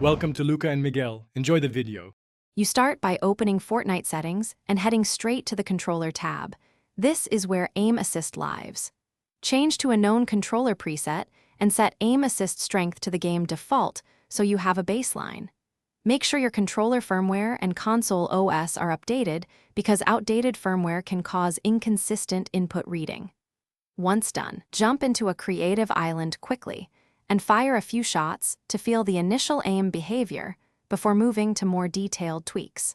Welcome to Luca and Miguel. Enjoy the video. You start by opening Fortnite settings and heading straight to the controller tab. This is where aim assist lives. Change to a known controller preset and set aim assist strength to the game default so you have a baseline. Make sure your controller firmware and console OS are updated because outdated firmware can cause inconsistent input reading. Once done, jump into a creative island quickly and fire a few shots to feel the initial aim behavior before moving to more detailed tweaks.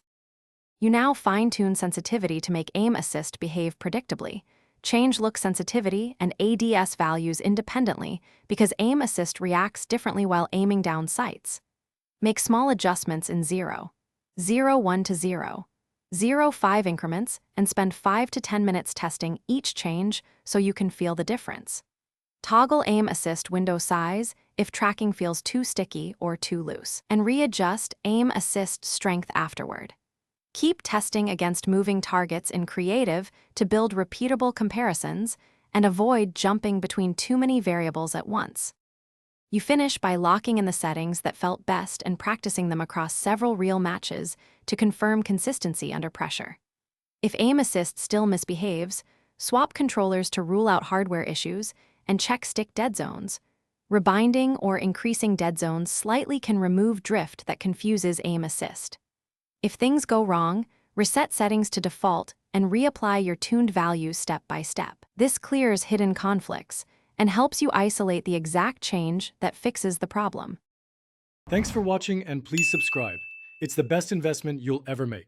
You now fine-tune sensitivity to make aim assist behave predictably. Change look sensitivity and ADS values independently because aim assist reacts differently while aiming down sights. Make small adjustments in 0, 0, 1 to 0, 0, 5 increments and spend 5 to 10 minutes testing each change so you can feel the difference. Toggle aim assist window size if tracking feels too sticky or too loose, and readjust aim assist strength afterward. Keep testing against moving targets in creative to build repeatable comparisons and avoid jumping between too many variables at once. You finish by locking in the settings that felt best and practicing them across several real matches to confirm consistency under pressure. If aim assist still misbehaves, swap controllers to rule out hardware issues and check stick dead zones. Rebinding or increasing dead zones slightly can remove drift that confuses aim assist. If things go wrong, reset settings to default and reapply your tuned values step by step. This clears hidden conflicts and helps you isolate the exact change that fixes the problem. Thanks for watching and please subscribe. It's the best investment you'll ever make.